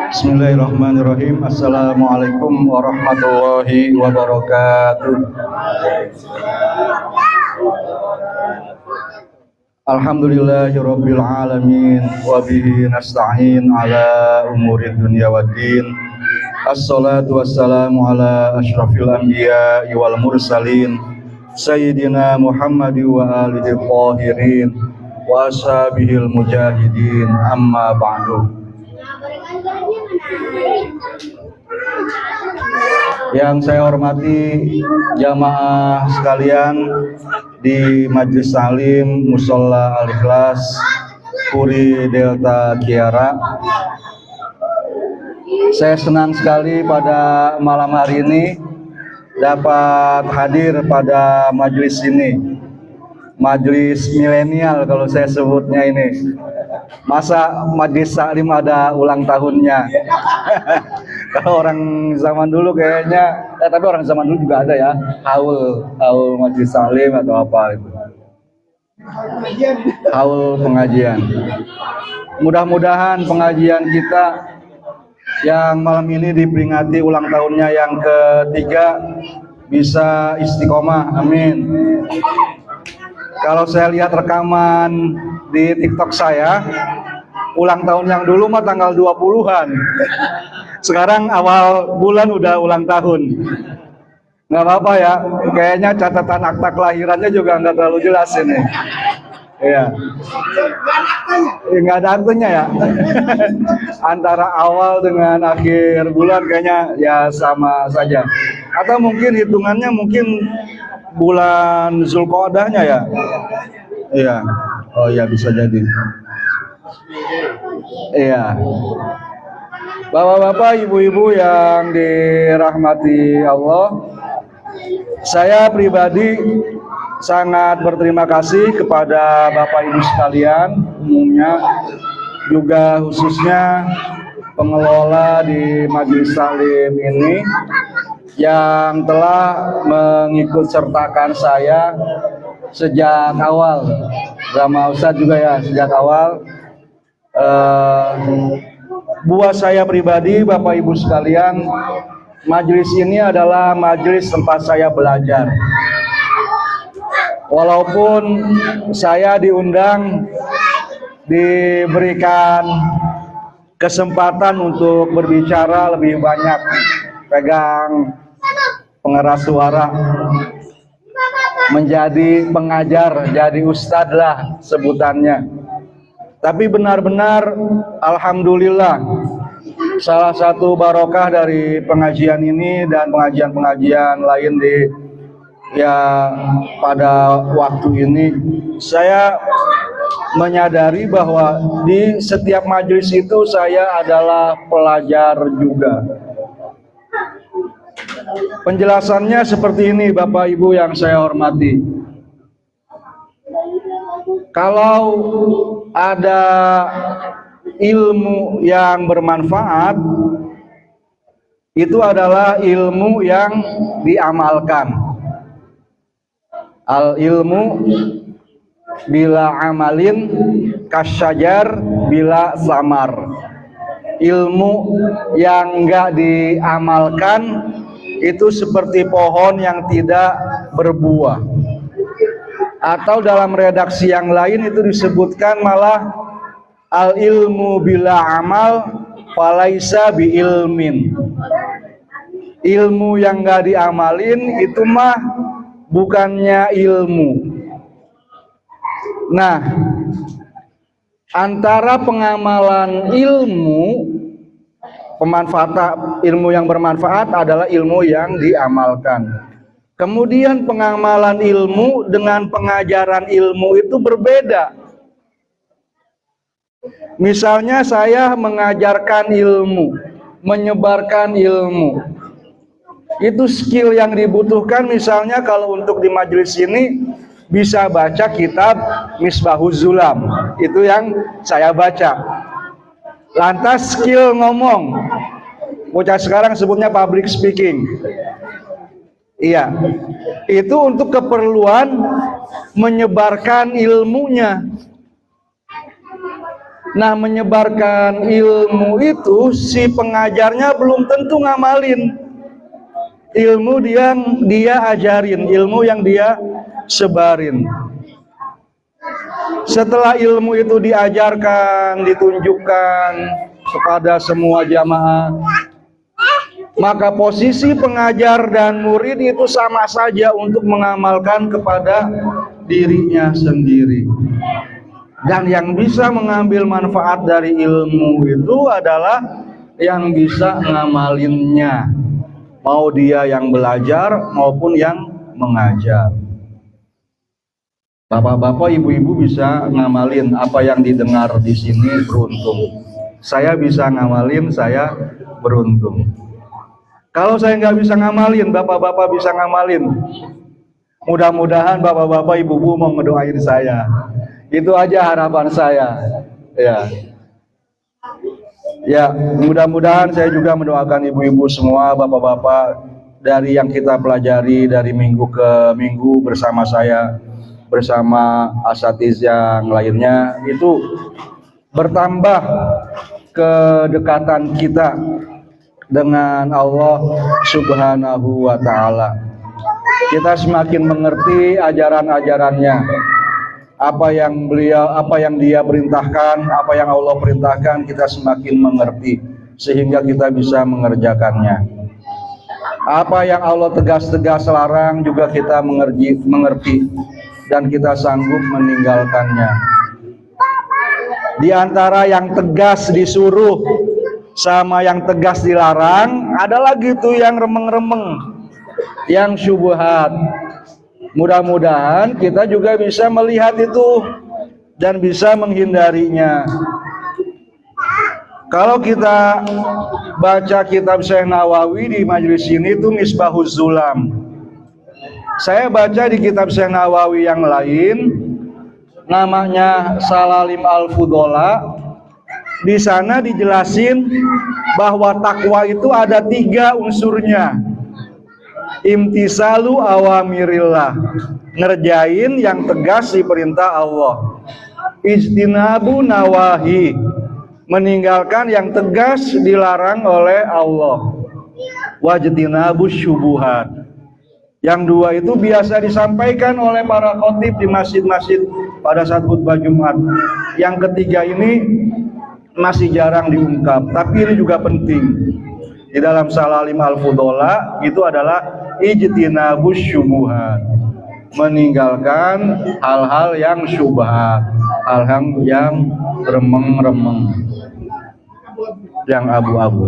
Bismillahirrahmanirrahim. Assalamualaikum warahmatullahi wabarakatuh. Alhamdulillahirabbil alamin wa bihi nasta'in ala umurid dunya waddin. Assalatu wassalamu ala asyrafil anbiya'i wal mursalin sayyidina Muhammad wa alihi tahirin wa ashabihil mujahidin, amma ba'du. Yang saya hormati jamaah sekalian di Majelis Taklim Musholla Al-Ikhlas Puri Delta Kiara, saya senang sekali pada malam hari ini dapat hadir pada majelis ini, majelis milenial kalau saya sebutnya ini. Masa Majelis Taklim ada ulang tahunnya? Kalau orang zaman dulu kayaknya, tapi orang zaman dulu juga ada ya, haul Majelis Taklim atau apa itu, haul pengajian. Mudah-mudahan pengajian kita yang malam ini diperingati ulang tahunnya yang ketiga bisa istiqomah, amin. Kalau saya lihat rekaman di TikTok saya, ulang tahun yang dulu mah tanggal 20-an. Sekarang awal bulan udah ulang tahun. Nggak apa-apa ya, kayaknya catatan akta kelahirannya juga nggak terlalu jelas ini. Iya. Nggak ada aktenya ya. Antara awal dengan akhir bulan kayaknya ya sama saja. Atau mungkin hitungannya mungkin bulan Zulqa'dahnya ya. Iya. Oh ya, bisa jadi. Iya. Bapak-bapak, ibu-ibu yang dirahmati Allah, saya pribadi sangat berterima kasih kepada Bapak Ibu sekalian, umumnya juga khususnya pengelola di Majelis Taklim ini yang telah mengikut sertakan saya sejak awal. Sama Ustadz juga ya, sejak awal. Buat saya pribadi, Bapak Ibu sekalian, majelis ini adalah majelis tempat saya belajar. Walaupun saya diundang, diberikan kesempatan untuk berbicara lebih banyak, pegang pengeras suara, menjadi pengajar, jadi ustadz lah sebutannya. Tapi benar-benar alhamdulillah, salah satu barokah dari pengajian ini dan pengajian-pengajian lain di pada waktu ini, saya menyadari bahwa di setiap majelis itu saya adalah pelajar juga. Penjelasannya seperti ini, Bapak Ibu yang saya hormati. Kalau ada ilmu yang bermanfaat, itu adalah ilmu yang diamalkan. Al ilmu bila amalin kasyajar bila samar. Ilmu yang enggak diamalkan itu seperti pohon yang tidak berbuah. Atau dalam redaksi yang lain itu disebutkan malah al ilmu bila amal falaisa bi ilmin. Ilmu yang enggak diamalin itu mah bukannya ilmu. Nah, antara pengamalan ilmu, ilmu yang bermanfaat adalah ilmu yang diamalkan. Kemudian pengamalan ilmu dengan pengajaran ilmu itu berbeda. Misalnya saya mengajarkan ilmu, menyebarkan ilmu. Itu skill yang dibutuhkan. Misalnya kalau untuk di majelis ini bisa baca kitab Misbahuz Zulam, itu yang saya baca. Lantas skill ngomong, bocah sekarang sebutnya public speaking. Iya, itu untuk keperluan menyebarkan ilmunya. Nah, menyebarkan ilmu itu si pengajarnya belum tentu ngamalin. Ilmu yang dia ajarin, ilmu yang dia sebarin. Setelah ilmu itu diajarkan, ditunjukkan kepada semua jamaah, maka posisi pengajar dan murid itu sama saja untuk mengamalkan kepada dirinya sendiri. Dan yang bisa mengambil manfaat dari ilmu itu adalah yang bisa ngamalinnya, mau dia yang belajar maupun yang mengajar. Bapak-bapak, ibu-ibu bisa ngamalin apa yang didengar di sini, beruntung. Saya bisa ngamalin, saya beruntung. Kalau saya nggak bisa ngamalin, bapak-bapak bisa ngamalin. Mudah-mudahan bapak-bapak, ibu-ibu mau ngedoain saya. Itu aja harapan saya. Ya, mudah-mudahan saya juga mendoakan ibu-ibu semua, bapak-bapak, dari yang kita pelajari dari minggu ke minggu bersama saya, bersama asatiz yang lainnya, itu bertambah kedekatan kita dengan Allah Subhanahu wa Ta'ala. Kita semakin mengerti ajaran-ajarannya, apa yang dia perintahkan, apa yang Allah perintahkan, kita semakin mengerti sehingga kita bisa mengerjakannya. Apa yang Allah tegas-tegas larang juga kita mengerti dan kita sanggup meninggalkannya. Di antara yang tegas disuruh sama yang tegas dilarang, ada lagi tuh yang remeng-remeng, yang syubhat. Mudah-mudahan kita juga bisa melihat itu dan bisa menghindarinya. Kalau kita baca kitab Syekh Nawawi di majelis ini itu Misbahuz Zulam. Saya baca di kitab Syekh Nawawi yang lain, namanya Salalim Al-Fudola. Di sana dijelasin bahwa takwa itu ada 3 unsurnya. Imtisalu awamirillah, ngerjain yang tegas di perintah Allah. Ijtinabu nawahi, meninggalkan yang tegas dilarang oleh Allah. Wajtinabu syubuhat. Yang 2 itu biasa disampaikan oleh para khotib di masjid-masjid pada saat khutbah Jumat. Yang ketiga ini masih jarang diungkap, tapi ini juga penting. Di dalam Salalim Al-Fudola itu adalah ijtinabus syubuhat, meninggalkan hal-hal yang syubhat, hal-hal yang remeng-remeng, yang abu-abu.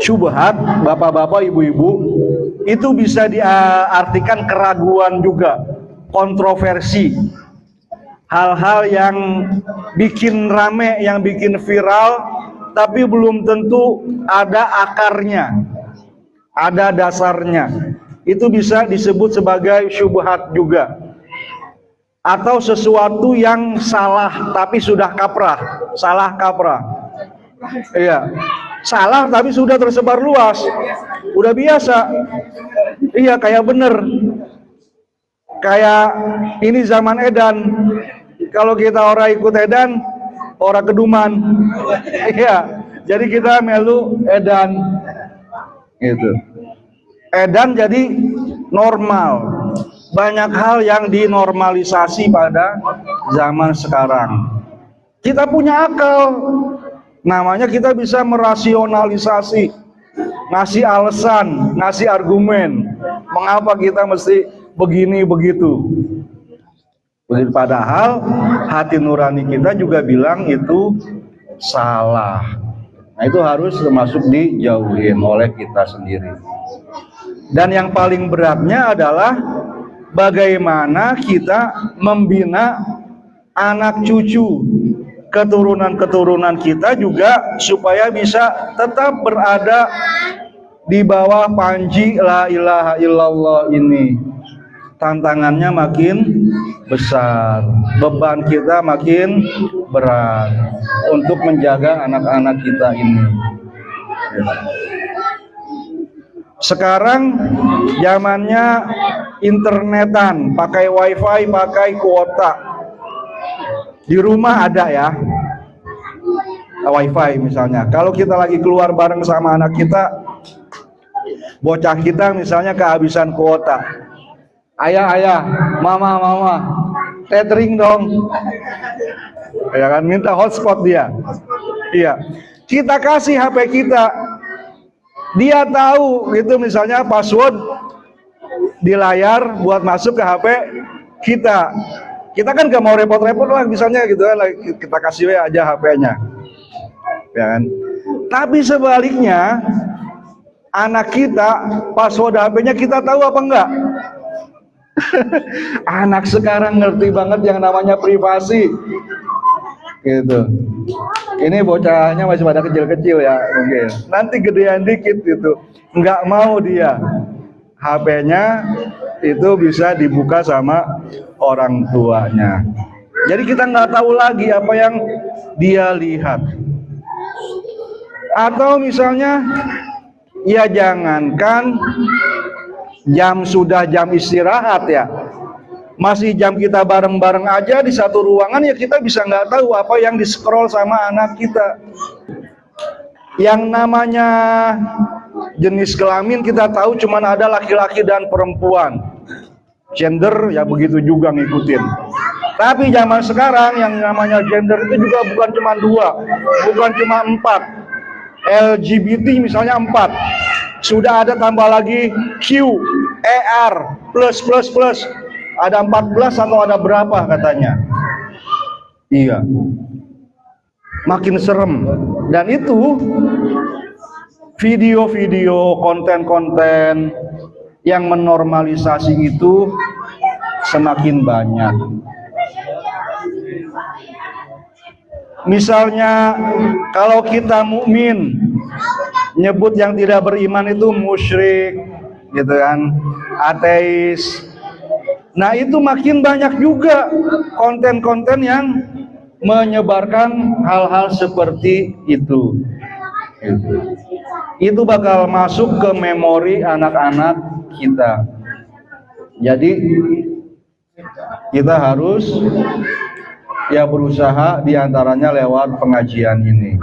Syubhat, bapak-bapak, ibu-ibu, itu bisa diartikan keraguan juga, kontroversi, hal-hal yang bikin rame, yang bikin viral, tapi belum tentu ada akarnya, ada dasarnya. Itu bisa disebut sebagai syubhat juga. Atau sesuatu yang salah tapi sudah kaprah, salah kaprah. Iya, salah tapi sudah tersebar luas, udah biasa. Iya, kayak bener. Kayak ini zaman edan. Kalau kita orang ikut edan, orang keduman. Iya, jadi kita melu edan. Gitu. Edan jadi normal. Banyak hal yang dinormalisasi pada zaman sekarang. Kita punya akal, namanya kita bisa merasionalisasi, ngasih alasan, ngasih argumen, mengapa kita mesti begini begitu. Padahal hati nurani kita juga bilang itu salah. Nah, itu harus termasuk dijauhin oleh kita sendiri. Dan yang paling beratnya adalah bagaimana kita membina anak cucu, keturunan-keturunan kita juga supaya bisa tetap berada di bawah panji la ilaha illallah ini. Tantangannya makin besar, beban kita makin berat untuk menjaga anak-anak kita ini. Sekarang zamannya internetan, pakai wifi, pakai kuota. Di rumah ada ya, wifi misalnya. Kalau kita lagi keluar bareng sama anak kita, bocah kita misalnya kehabisan kuota. Ayah, mama, tethering dong. Ya kan, minta hotspot dia. Iya. Kita kasih HP kita. Dia tahu itu misalnya password di layar buat masuk ke HP kita. Kita kan gak mau repot-repot lah misalnya gitu kan, kita kasih aja HP-nya. Ya kan? Tapi sebaliknya, anak kita password HP-nya kita tahu apa enggak? Anak sekarang ngerti banget yang namanya privasi. Gitu. Ini bocahnya masih pada kecil-kecil ya mungkin. Nanti gedean dikit gitu. Enggak mau dia. HP-nya itu bisa dibuka sama orang tuanya. Jadi kita nggak tahu lagi apa yang dia lihat. Atau misalnya, ya jangankan sudah jam istirahat ya, masih jam kita bareng-bareng aja di satu ruangan ya kita bisa nggak tahu apa yang di-scroll sama anak kita. Yang namanya jenis kelamin kita tahu cuman ada laki-laki dan perempuan. Gender ya begitu juga ngikutin. Tapi zaman sekarang yang namanya gender itu juga bukan cuma 2, bukan cuma 4. LGBT misalnya 4. Sudah ada tambah lagi Q, ER, plus. Ada 14 atau ada berapa katanya. Iya. Makin serem. Dan itu video-video, konten-konten yang menormalisasi itu semakin banyak. Misalnya kalau kita mukmin nyebut yang tidak beriman itu musyrik, gitu kan, ateis. Nah itu makin banyak juga konten-konten yang menyebarkan hal-hal seperti itu. Itu bakal masuk ke memori anak-anak kita. Jadi kita harus ya berusaha diantaranya lewat pengajian ini.